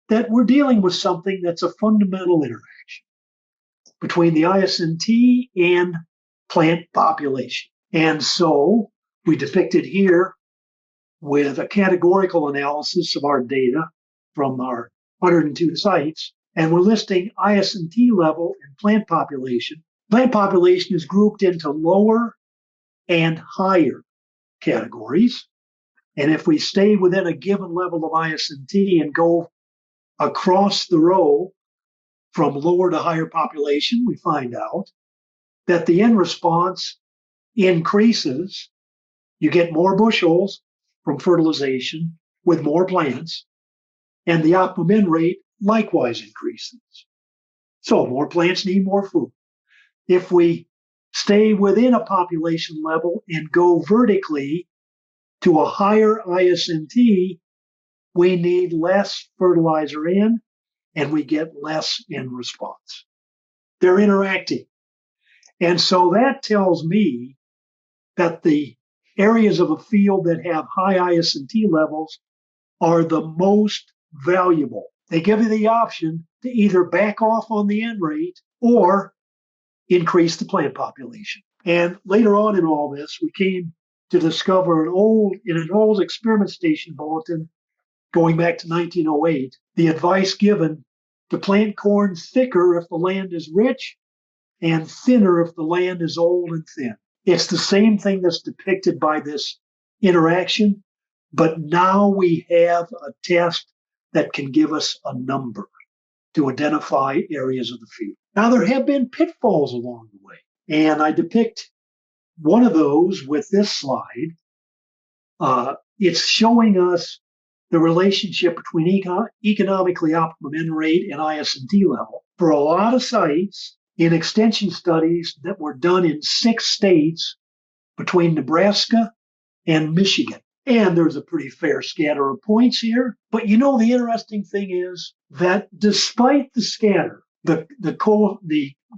that we're dealing with something that's a fundamental interaction between the ISNT and plant population. And so we depict it here with a categorical analysis of our data from our 102 sites, and we're listing ISNT level and plant population. Plant population is grouped into lower and higher categories. And if we stay within a given level of ISNT and go across the row from lower to higher population, we find out that the end response increases. You get more bushels from fertilization with more plants, and the optimum N rate likewise increases. So more plants need more food. If we stay within a population level and go vertically to a higher ISNT, we need less fertilizer in, and we get less in response. They're interacting. And so that tells me that the areas of a field that have high ISNT levels are the most valuable. They give you the option to either back off on the N rate or increase the plant population. And later on in all this, we came to discover in an old experiment station bulletin going back to 1908, the advice given to plant corn thicker if the land is rich and thinner if the land is old and thin. It's the same thing that's depicted by this interaction, but now we have a test that can give us a number to identify areas of the field. Now, there have been pitfalls along the way, and I depict one of those with this slide. It's showing us the relationship between economically optimum N rate and ISNT level. For a lot of sites, in extension studies that were done in 6 states between Nebraska and Michigan. And there's a pretty fair scatter of points here. But you know, the interesting thing is that despite the scatter, the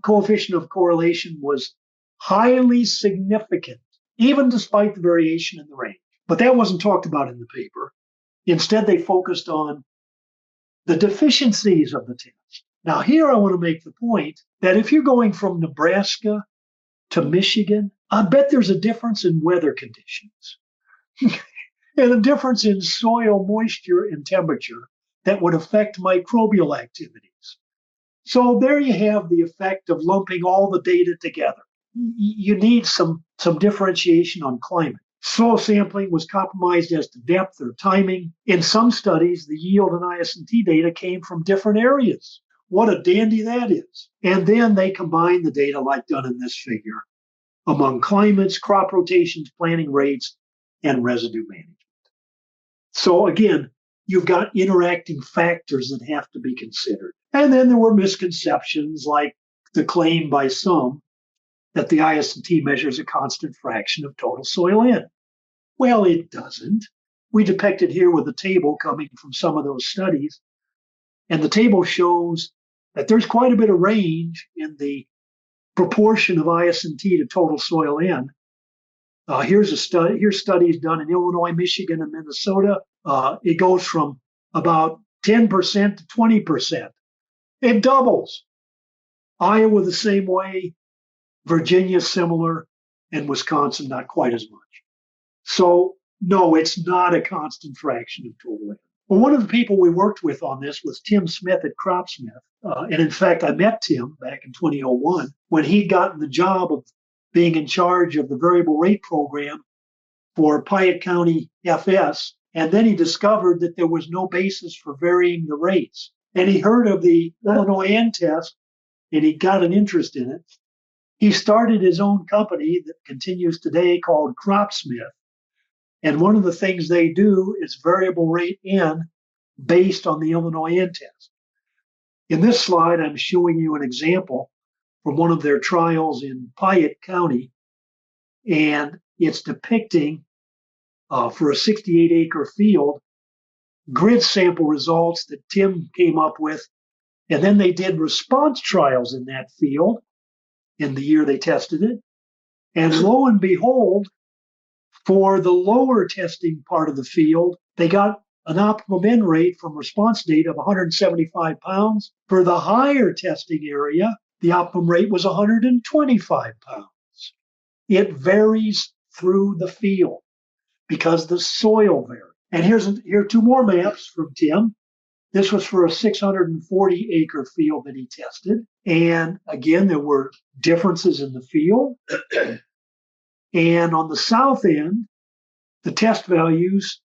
coefficient of correlation was highly significant, even despite the variation in the range. But that wasn't talked about in the paper. Instead, they focused on the deficiencies of the test. Now, here I want to make the point that if you're going from Nebraska to Michigan, I bet there's a difference in weather conditions and a difference in soil moisture and temperature that would affect microbial activities. So there you have the effect of lumping all the data together. You need some differentiation on climate. Soil sampling was compromised as to depth or timing. In some studies, the yield and ISNT data came from different areas. What a dandy that is. And then they combine the data like done in this figure among climates, crop rotations, planting rates, and residue management. So again, you've got interacting factors that have to be considered. And then there were misconceptions like the claim by some that the ISNT measures a constant fraction of total soil in. Well, it doesn't. We depict it here with a table coming from some of those studies. And the table shows that there's quite a bit of range in the proportion of ISNT to total soil in. Here's studies done in Illinois, Michigan, and Minnesota. It goes from about 10% to 20%. It doubles. Iowa the same way, Virginia similar, and Wisconsin not quite as much. So no, it's not a constant fraction of total in. Well, one of the people we worked with on this was Tim Smith at Cropsmith. And in fact, I met Tim back in 2001 when he'd gotten the job of being in charge of the variable rate program for Piatt County FS. And then he discovered that there was no basis for varying the rates. And he heard of the Illinois N test, and he got an interest in it. He started his own company that continues today called Cropsmith. And one of the things they do is variable rate N based on the Illinois N test. In this slide, I'm showing you an example from one of their trials in Piatt County, and it's depicting for a 68-acre field grid sample results that Tim came up with, and then they did response trials in that field in the year they tested it. And lo and behold, for the lower testing part of the field, they got an optimum N rate from response data of 175 pounds. For the higher testing area, the optimum rate was 125 pounds. It varies through the field because the soil varies. And here are two more maps from Tim. This was for a 640-acre field that he tested. And again, there were differences in the field. And on the south end, the test values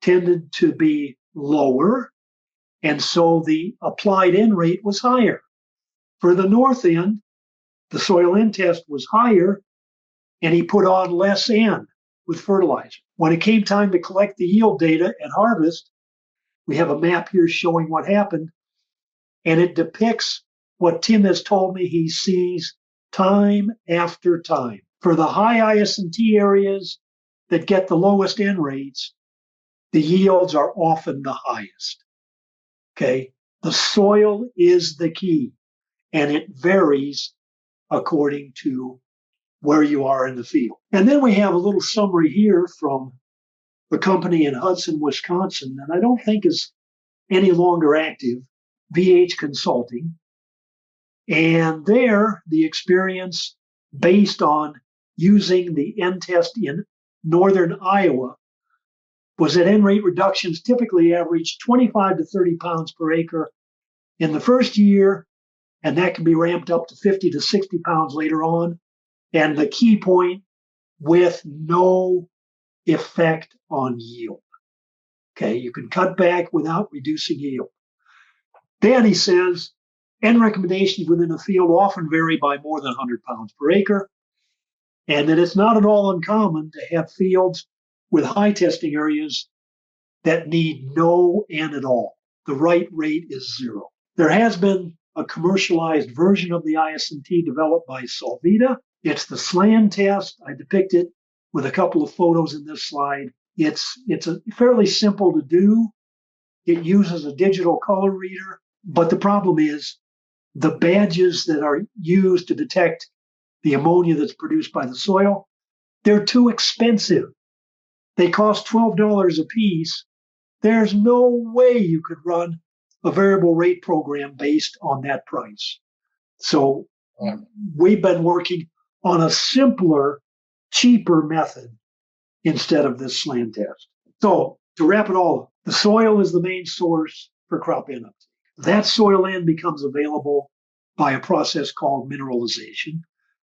tended to be lower, and so the applied N rate was higher. For the north end, the soil N test was higher, and he put on less N with fertilizer. When it came time to collect the yield data at harvest, we have a map here showing what happened, and it depicts what Tim has told me he sees time after time. For the high ISNT areas that get the lowest N rates, the yields are often the highest. Okay, the soil is the key, and it varies according to where you are in the field. And then we have a little summary here from the company in Hudson, Wisconsin, that I don't think is any longer active, VH Consulting. And there, the experience based on using the N test in northern Iowa was that N rate reductions typically averaged 25 to 30 pounds per acre in the first year, and that can be ramped up to 50 to 60 pounds later on. And the key point, with no effect on yield. Okay, you can cut back without reducing yield. Then he says, N recommendations within a field often vary by more than 100 pounds per acre, and that it's not at all uncommon to have fields with high testing areas that need no N at all. The right rate is 0. There has been a commercialized version of the ISNT developed by Solvita. It's the SLAN test. I depict it with a couple of photos in this slide. It's fairly simple to do. It uses a digital color reader, but the problem is the badges that are used to detect the ammonia that's produced by the soil, they're too expensive. They cost $12 a piece. There's no way you could run a variable rate program based on that price. So we've been working on a simpler, cheaper method instead of this SLAN test. So to wrap it all up, the soil is the main source for crop N uptake. That soil N becomes available by a process called mineralization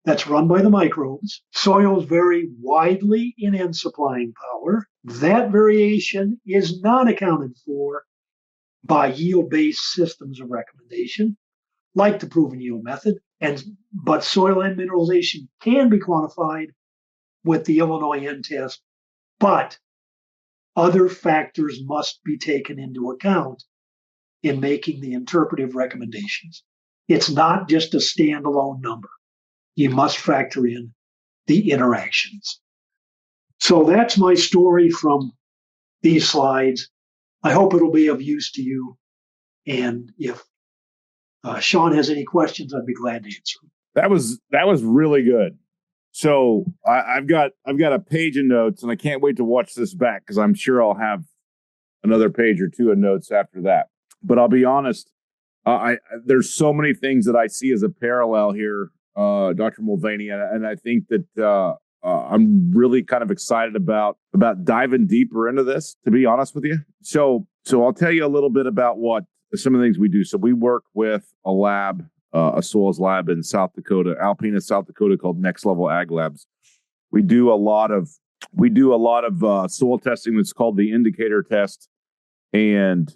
that's run by the microbes. Soils vary widely in N supplying power. That variation is not accounted for by yield-based systems of recommendation, like the proven yield method. But soil N mineralization can be quantified with the Illinois N test, but other factors must be taken into account in making the interpretive recommendations. It's not just a standalone number. You must factor in the interactions. So that's my story from these slides. I hope it'll be of use to you. And if Sean has any questions, I'd be glad to answer them. That was really good. So I've got a page of notes, and I can't wait to watch this back because I'm sure I'll have another page or two of notes after that. But I'll be honest, there's so many things that I see as a parallel here, Dr. Mulvaney, and I think that I'm really kind of excited about diving deeper into this, to be honest with you. So I'll tell you a little bit about what some of the things we do. So we work with a lab, a soils lab in South Dakota, Alpena, South Dakota, called Next Level Ag Labs. We do a lot of soil testing that's called the indicator test, and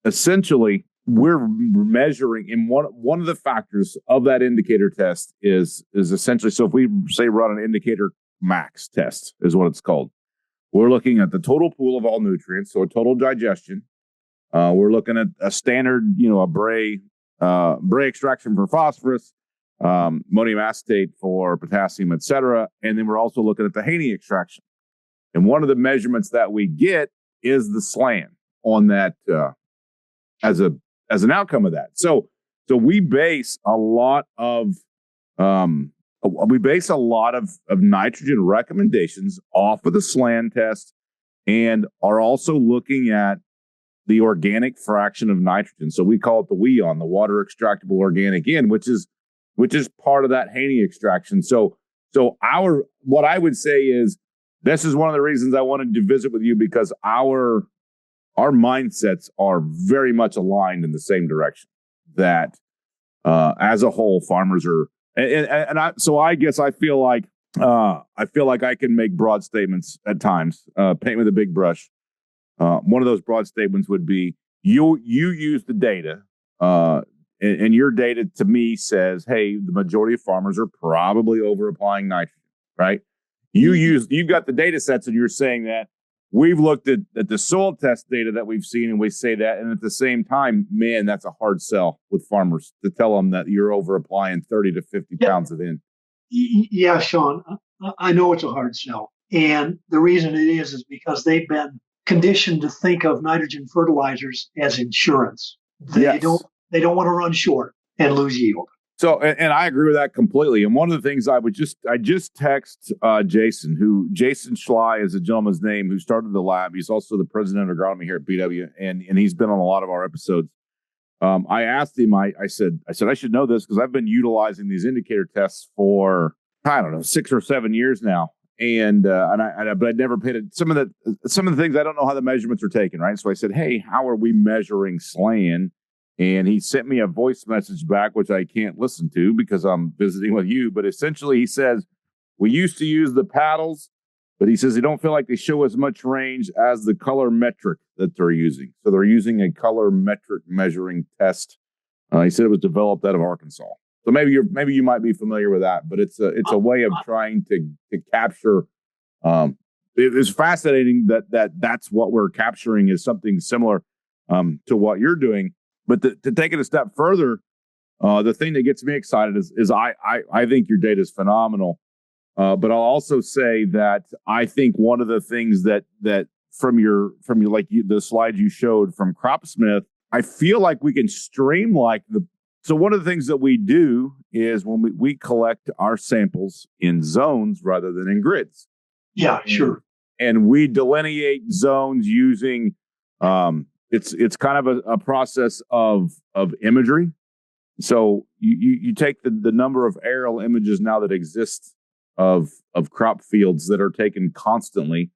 essentially we're measuring. And one of the factors of that indicator test is essentially, so if we say run an indicator max test is what it's called. We're looking at the total pool of all nutrients, so a total digestion, We're looking at a standard, a Bray extraction for phosphorus, ammonium acetate for potassium, et cetera. And then we're also looking at the Haney extraction. And one of the measurements that we get is the SLAN on that as an outcome of that. So we base a lot of nitrogen recommendations off of the SLAN test, and are also looking at the organic fraction of nitrogen. So we call it the WEON, the water extractable organic N, which is part of that Haney extraction. So what I would say is, this is one of the reasons I wanted to visit with you, because our mindsets are very much aligned in the same direction. That as a whole, farmers are, I guess I feel like I can make broad statements at times, paint with a big brush. One of those broad statements would be, you use the data, and your data to me says, hey, the majority of farmers are probably over applying nitrogen, right? You've got the data sets, and you're saying that. We've looked at the soil test data that we've seen, and we say that. And at the same time, man, that's a hard sell with farmers to tell them that you're over applying 30 to 50 pounds of N. Yeah, Sean, I know it's a hard sell. And the reason it is because they've been conditioned to think of nitrogen fertilizers as insurance. They don't want to run short and lose yield. So, and I agree with that completely. And one of the things I just text Jason Schley is a gentleman's name, who started the lab. He's also the president of agronomy here at BW, and he's been on a lot of our episodes. I asked him, I said I should know this, because I've been utilizing these indicator tests for, I don't know, 6 or 7 years now. But I'd never paid it. Some of the things, I don't know how the measurements are taken, right? So I said, hey, how are we measuring SLAN? And he sent me a voice message back, which I can't listen to because I'm visiting with you. But essentially, he says, we used to use the paddles, but he says they don't feel like they show as much range as the color metric that they're using. So they're using a color metric measuring test. He said it was developed out of Arkansas. So maybe you might be familiar with that, but it's a way of trying to capture. It's fascinating that's what we're capturing, is something similar to what you're doing. But to take it a step further, the thing that gets me excited is I think your data is phenomenal. But I'll also say that I think one of the things that from your the slide you showed from Cropsmith, I feel like we can streamline So one of the things that we do is when we collect our samples in zones rather than in grids. Yeah, sure. And we delineate zones using it's kind of a process of imagery. So you take the number of aerial images now that exist of crop fields that are taken constantly.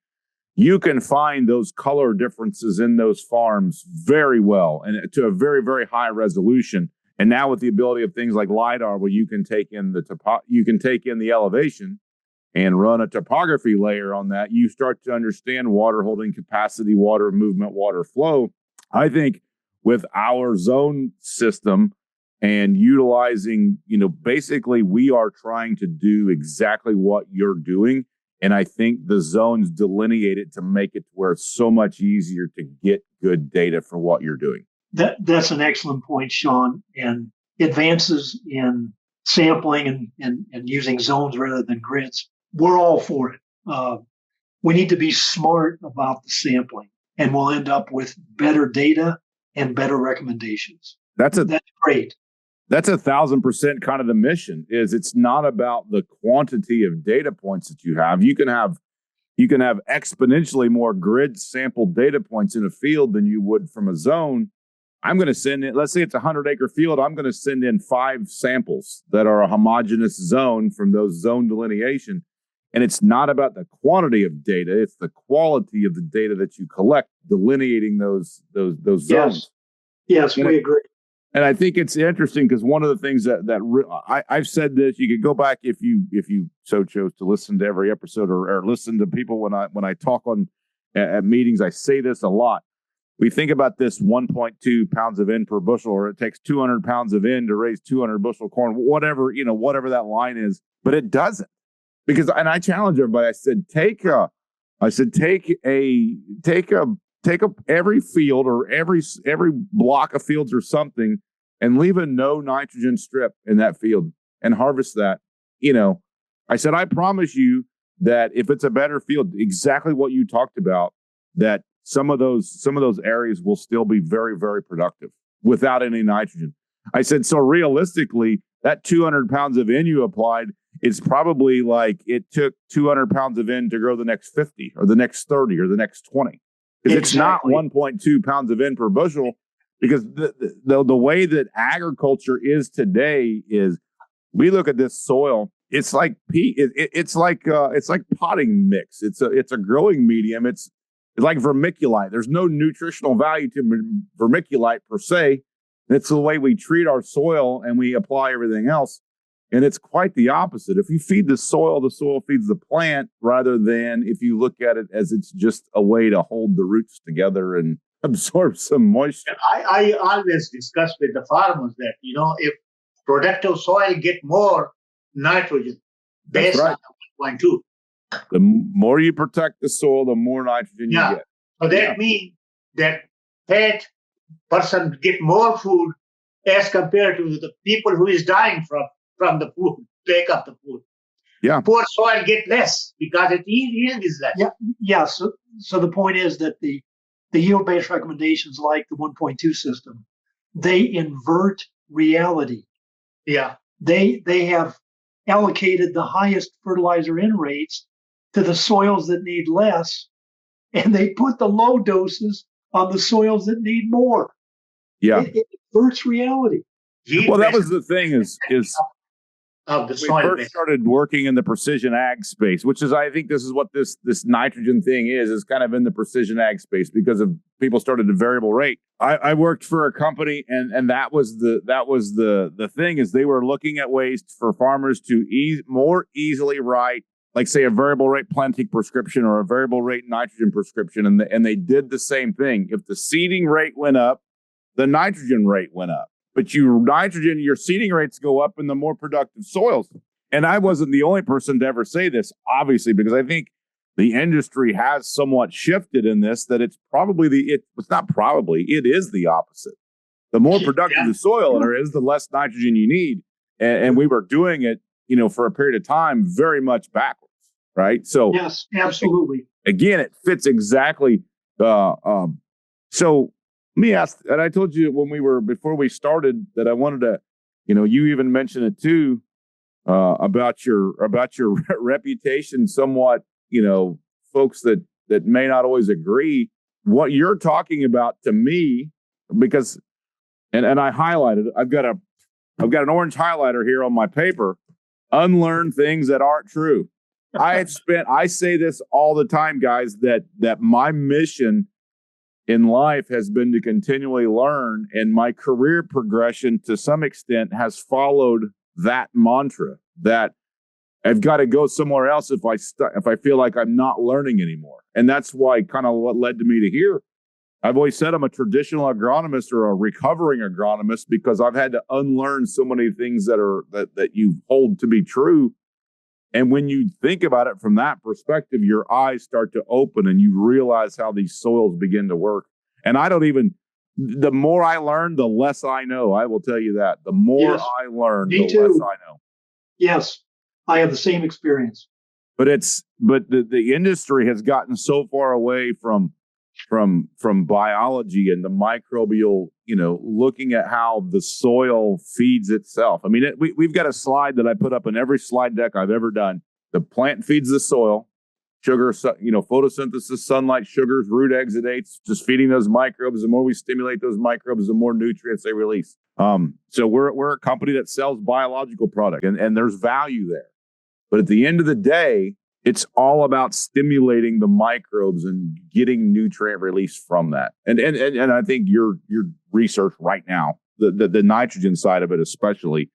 You can find those color differences in those farms very well and to a very, very high resolution. And now with the ability of things like LiDAR, where you can take in the elevation and run a topography layer on that, you start to understand water holding capacity, water movement, water flow. I think with our zone system and utilizing, basically we are trying to do exactly what you're doing. And I think the zones delineate it to make it where it's so much easier to get good data for what you're doing. That's an excellent point, Sean. And advances in sampling and using zones rather than grids, we're all for it. We need to be smart about the sampling, and we'll end up with better data and better recommendations. That's great. That's 1,000% kind of the mission. Is it's not about the quantity of data points that you have. You can have exponentially more grid sample data points in a field than you would from a zone. I'm going to send in, let's say it's a 100-acre field, I'm going to send in 5 samples that are a homogeneous zone from those zone delineation. And it's not about the quantity of data, it's the quality of the data that you collect, delineating those zones. Yes, we agree. And I think it's interesting because one of the things I've said this, you could go back if you so chose to listen to every episode or listen to people when I talk at meetings, I say this a lot. We think about this 1.2 pounds of N per bushel, or it takes 200 pounds of N to raise 200 bushel corn, whatever that line is, but it doesn't. Because, and I challenge everybody, I said, take a take up every field or every block of fields or something and leave a no nitrogen strip in that field and harvest that. I said, I promise you that if it's a better field, exactly what you talked about, that some of those areas will still be very, very productive without any nitrogen. I said, so realistically, that 200 pounds of N you applied, it's probably like it took 200 pounds of N to grow the next 50 or the next 30 or the next 20. Because it's not 1.2 pounds of N per bushel, because the way that agriculture is today is we look at this soil. It's like it's like potting mix. It's a growing medium. It's like vermiculite. There's no nutritional value to vermiculite per se. It's the way we treat our soil and we apply everything else. And it's quite the opposite. If you feed the soil feeds the plant, rather than if you look at it as it's just a way to hold the roots together and absorb some moisture. I always discuss with the farmers that, if productive soil get more nitrogen based on 1.2. The more you protect the soil, the more nitrogen you get. So that means that that person get more food as compared to the people who is dying from the food, take up the food. Yeah. Poor soil get less because it yield is less. Yeah. So the point is that the yield-based recommendations like the 1.2 system, they invert reality. Yeah. They have allocated the highest fertilizer in rates to the soils that need less, and they put the low doses on the soils that need more. Yeah. It inverts reality. Well, that was the thing is of the we soil first started working in the precision ag space, which is, I think this is what this nitrogen thing is kind of in the precision ag space because of people started a variable rate. I worked for a company and that was the thing is they were looking at ways for farmers to more easily write, like say a variable rate planting prescription or a variable rate nitrogen prescription. And they did the same thing. If the seeding rate went up, the nitrogen rate went up. But your seeding rates go up in the more productive soils. And I wasn't the only person to ever say this, obviously, because I think the industry has somewhat shifted in this, that it's probably it is the opposite. The more productive the soil there is, the less nitrogen you need. And we were doing it, for a period of time, very much backwards, right? So yes, absolutely. Again, it fits exactly. So let me ask, and I told you before we started that I wanted to, you even mentioned it too, about your reputation somewhat, folks that may not always agree. What you're talking about to me, because, and I highlighted, I've got an orange highlighter here on my paper, unlearn things that aren't true. I say this all the time, guys, that my mission in life has been to continually learn, and my career progression to some extent has followed that mantra that I've got to go somewhere else if I feel like I'm not learning anymore. And that's why kind of what led to me to here. I've always said I'm a traditional agronomist or a recovering agronomist because I've had to unlearn so many things that you hold to be true. And when you think about it from that perspective, your eyes start to open and you realize how these soils begin to work. And the more I learn, the less I know. I will tell you that. The more I learn, the less I know. Yes, I have the same experience. But the industry has gotten so far away from biology and the microbial, looking at how the soil feeds itself. I mean, we've got a slide that I put up in every slide deck I've ever done. The plant feeds the soil, sugar, photosynthesis, sunlight, sugars, root exudates, just feeding those microbes. The more we stimulate those microbes, the more nutrients they release. So we're a company that sells biological product and there's value there. But at the end of the day, it's all about stimulating the microbes and getting nutrient release from that. And I think your research right now, the nitrogen side of it especially,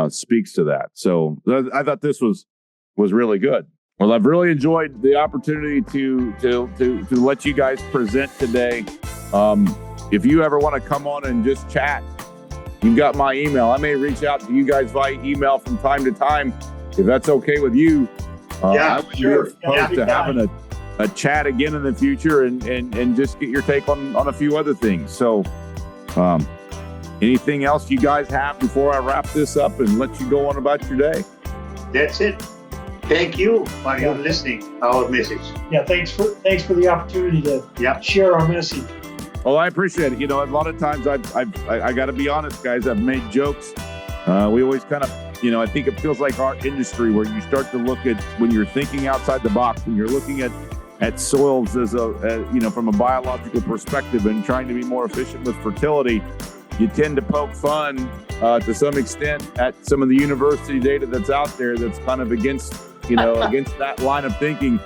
speaks to that. So I thought this was really good. Well, I've really enjoyed the opportunity to let you guys present today. If you ever want to come on and just chat, you've got my email. I may reach out to you guys via email from time to time, if that's okay with you. I would be opposed to having chat again in the future and just get your take on a few other things. So, anything else you guys have before I wrap this up and let you go on about your day? That's it. Thank you for your listening our message. Yeah, thanks for the opportunity to share our message. Well, I appreciate it. You know, a lot of times I got to be honest, guys. I've made jokes. We always kind of, you know, I think it feels like our industry where you start to look at when you're thinking outside the box, when you're looking at soils as you know, from a biological perspective and trying to be more efficient with fertility. You tend to poke fun to some extent at some of the university data that's out there that's kind of against that line of thinking.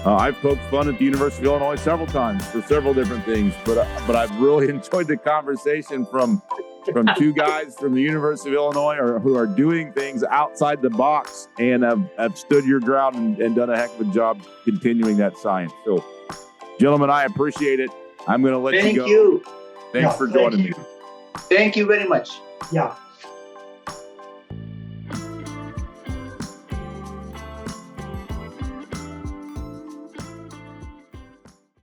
I've poked fun at the University of Illinois several times for several different things, but I've really enjoyed the conversation from two guys from the University of Illinois who are doing things outside the box and have stood your ground and done a heck of a job continuing that science. So, gentlemen, I appreciate it. I'm going to let you go. Thank you. Thanks for joining me. Thank you very much. Yeah.